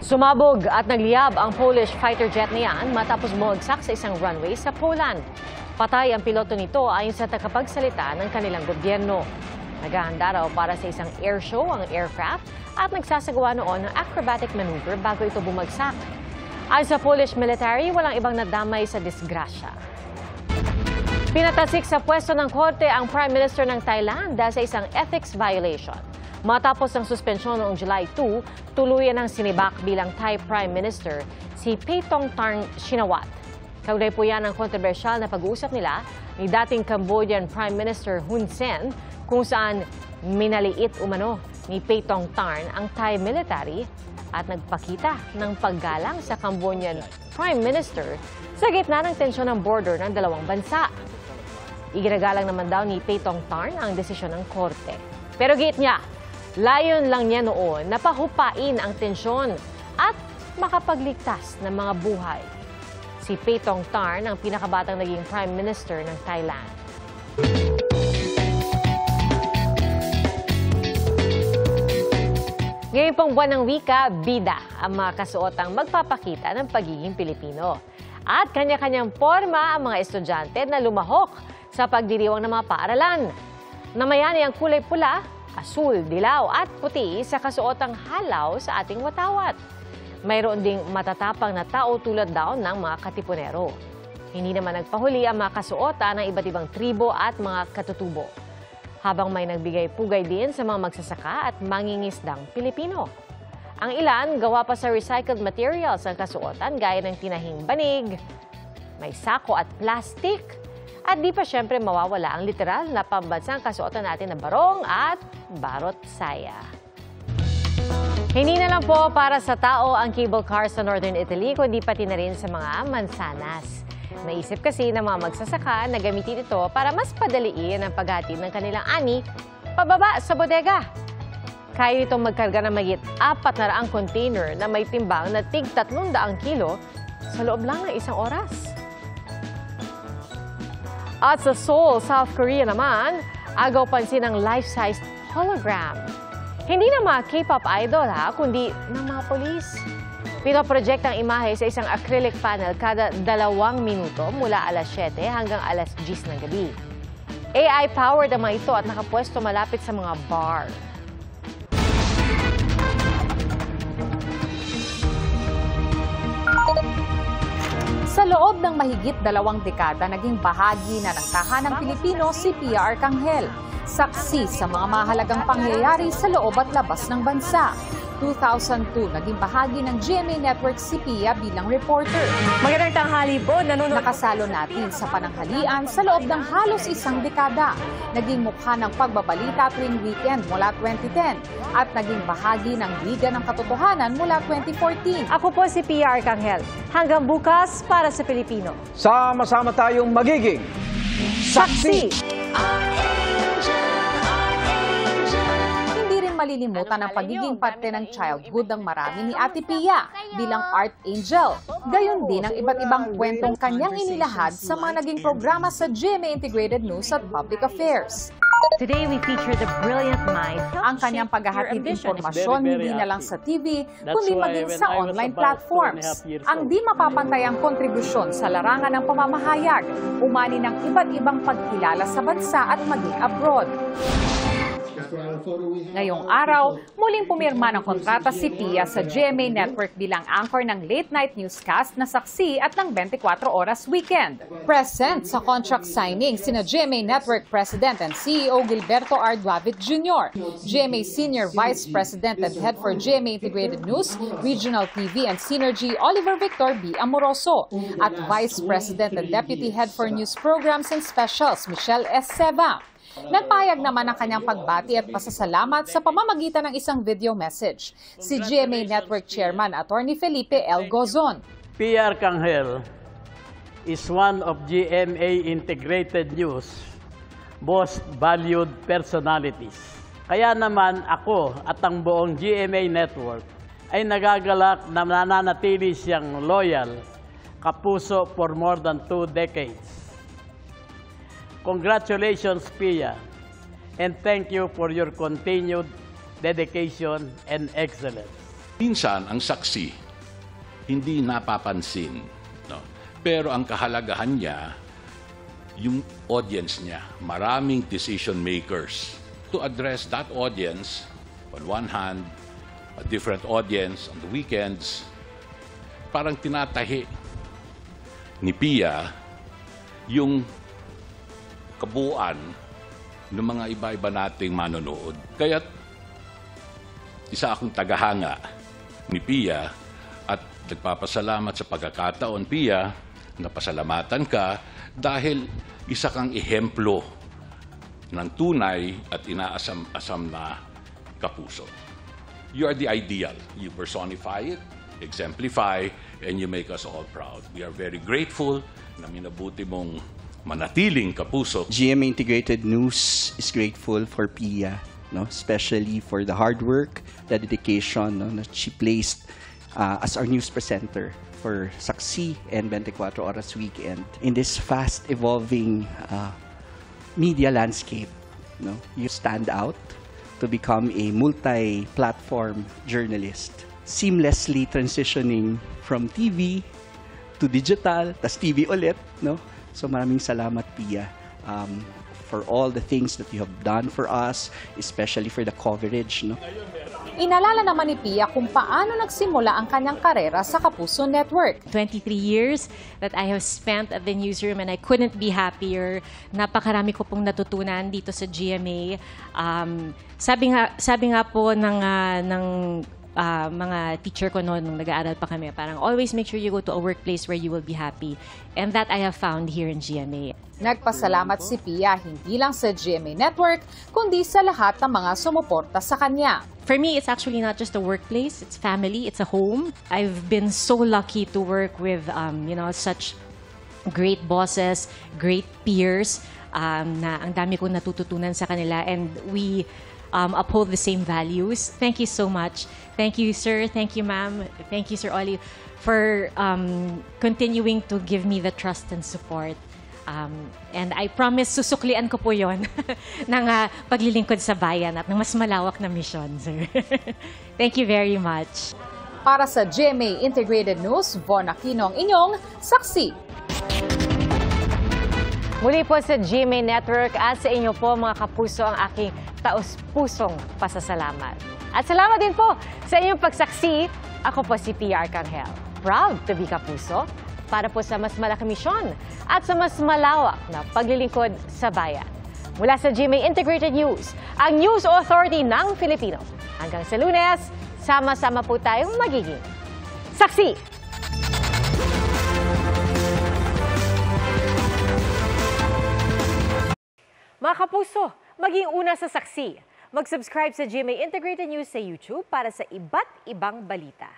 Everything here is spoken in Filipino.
Sumabog at nagliyab ang Polish fighter jet niyan matapos bumagsak sa isang runway sa Poland. Patay ang piloto nito ayon sa tagapagsalita ng kanilang gobyerno. Naghahanda raw para sa isang air show ang aircraft at nagsasagawa noon ng acrobatic maneuver bago ito bumagsak. Ayon sa Polish military, walang ibang nadamay sa disgrasya. Pinatasik sa pwesto ng korte ang Prime Minister ng Thailand dahil sa isang ethics violation. Matapos ang suspensyon noong July 2, tuluyan ng sinibak bilang Thai Prime Minister si Paetongtarn Shinawatra. Kaugnay po yan ang kontrobersyal na pag-uusap nila ni dating Cambodian Prime Minister Hun Sen kung saan minaliit umano ni Paetongtarn ang Thai military at nagpakita ng paggalang sa Cambodian Prime Minister sa gitna ng tensyon ng border ng dalawang bansa. Iginagalang naman daw ni Paetongtarn ang desisyon ng korte. Pero giit niya, layon lang niya noon na pahupain ang tensyon at makapagligtas ng mga buhay. Si Paetongtarn ang pinakabatang naging Prime Minister ng Thailand. Ngayon pong buwan ng wika, bida ang mga kasuotang magpapakita ng pagiging Pilipino. At kanya-kanyang forma ang mga estudyante na lumahok sa pagdiriwang ng mga paaralan. Namayani ang kulay pula, asul, dilaw at puti sa kasuotang halaw sa ating watawat. Mayroon ding matatapang na tao tulad daw ng mga katipunero. Hindi naman nagpahuli ang mga kasuotan ng iba't ibang tribo at mga katutubo. Habang may nagbigay-pugay din sa mga magsasaka at mangingisdang Pilipino. Ang ilan gawa pa sa recycled materials ang kasuotan gaya ng tinahing banig, may sako at plastic, at di pa syempre mawawala ang literal na pambansang kasuotan natin na barong at barot saya. Hindi na lang po para sa tao ang cable car sa Northern Italy, kundi pati na rin sa mga mansanas. Naisip kasi ng mga magsasaka na gamitin ito para mas padaliin ang paghatid ng kanilang ani pababa sa bodega. Kaya itong magkarga ng mahigit 400 container na may timbang na tig 300 kilo sa loob lang ng isang oras. At sa Seoul, South Korea naman, agaw pansin ang life-size hologram. Hindi na mga K-pop idol kundi ng mga polis. Pinoproject ang imahe sa isang acrylic panel kada 2 minuto mula alas 7 hanggang alas 10 ng gabi. AI-powered ang mga ito at nakapwesto malapit sa mga bar. Sa loob ng mahigit 2 dekada, naging bahagi na ng tahanang Pilipino si Pia Arcangel. Saksi sa mga mahalagang pangyayari sa loob at labas ng bansa. 2002, naging bahagi ng GMA Network si Pia bilang reporter. Magandang tanghali po, nanonood. Nakasalo natin sa pananghalian sa loob ng halos 1 dekada. Naging mukha ng pagbabalita tuwing weekend mula 2010 at naging bahagi ng Liga ng Katotohanan mula 2014. Ako po si Pia Arcangel. Hanggang bukas para sa Pilipino. Sama-sama tayong magiging saksi! Malilimutan ang pagiging parte ng childhood ng marami ni Ate Pia bilang art angel. Gayon din ang iba't ibang kwentong kanyang inilahad sa mga naging programa sa GMA Integrated News at Public Affairs. Today we feature the brilliant mind. Ang kanyang paghahatid impormasyon hindi na lang sa TV, kundi maging sa online platforms. Ang di mapapantayang kontribusyon sa larangan ng pamamahayag, umani ng iba't ibang pagkilala sa bansa at maging abroad. Ngayong araw, muling pumirma ng kontrata si Pia sa GMA Network bilang anchor ng late-night newscast na Saksi at ng 24 Oras Weekend. Present sa contract signing sina GMA Network President and CEO Gilberto R. Duavit Jr., GMA Senior Vice President and Head for GMA Integrated News, Regional TV and Synergy Oliver Victor B. Amoroso, at Vice President and Deputy Head for News Programs and Specials Michelle S. Seva. Nagpahayag naman ang kanyang pagbati at pasasalamat sa pamamagitan ng isang video message. Si GMA Network Chairman Attorney Felipe L. Gozon. Pia Arcangel is one of GMA Integrated News' most valued personalities. Kaya naman ako at ang buong GMA Network ay nagagalak na nananatili siyang loyal, kapuso for more than 2 decades. Congratulations, Pia, and thank you for your continued dedication and excellence. Minsan, ang saksi, hindi napapansin. No? Pero ang kahalagahan niya, yung audience niya, maraming decision makers. To address that audience, on one hand, a different audience on the weekends, parang tinatahi ni Pia yung kabuuan ng mga iba-iba nating manonood. Kaya isa akong tagahanga ni Pia at nagpapasalamat sa pagkakataon, Pia, na pasalamatan ka dahil isa kang ehemplo ng tunay at inaasam-asam na kapuso. You are the ideal. You personify it, exemplify, and you make us all proud. We are very grateful na minabuti mong manatiling kapuso. GMA Integrated News is grateful for Pia, no? Especially for the hard work, the dedication, no, that she placed as our news presenter for Saksi and 24 Oras Weekend. In this fast-evolving media landscape, no, you stand out to become a multi-platform journalist, seamlessly transitioning from TV to digital, tas TV ulit, no? So maraming salamat, Pia, for all the things that you have done for us, especially for the coverage, no? Inalala naman ni Pia kung paano nagsimula ang kanyang karera sa Kapuso Network. 23 years that I have spent at the newsroom and I couldn't be happier. Napakarami ko pong natutunan dito sa GMA. Sabi nga po ng mga teacher ko noon nung nag-aaral pa kami, parang always make sure you go to a workplace where you will be happy. And that I have found here in GMA. Nagpasalamat si Pia hindi lang sa GMA Network, kundi sa lahat ng mga sumuporta sa kanya. For me, it's actually not just a workplace, it's family, it's a home. I've been so lucky to work with such great bosses, great peers, na ang dami kong natututunan sa kanila, and we uphold the same values. Thank you so much. Thank you, sir. Thank you, ma'am. Thank you, Sir Ollie, for continuing to give me the trust and support. And I promise, susuklian ko po yon ng paglilingkod sa bayan at ng mas malawak na misyon, sir. Thank you very much. Para sa GMA Integrated News, Von Aquino ang inyong saksi. Muli po sa GMA Network at sa inyo po mga kapuso ang aking taos-pusong pasasalamat. At salamat din po sa inyong pagsaksi. Ako po si Pia Arcangel. Proud to be kapuso para po sa mas malaking misyon at sa mas malawak na paglilingkod sa bayan. Mula sa GMA Integrated News, ang News Authority ng Filipino. Hanggang sa Lunes, sama-sama po tayong magiging saksi! Mga kapuso, maging una sa saksi. Mag-subscribe sa GMA Integrated News sa YouTube para sa iba't ibang balita.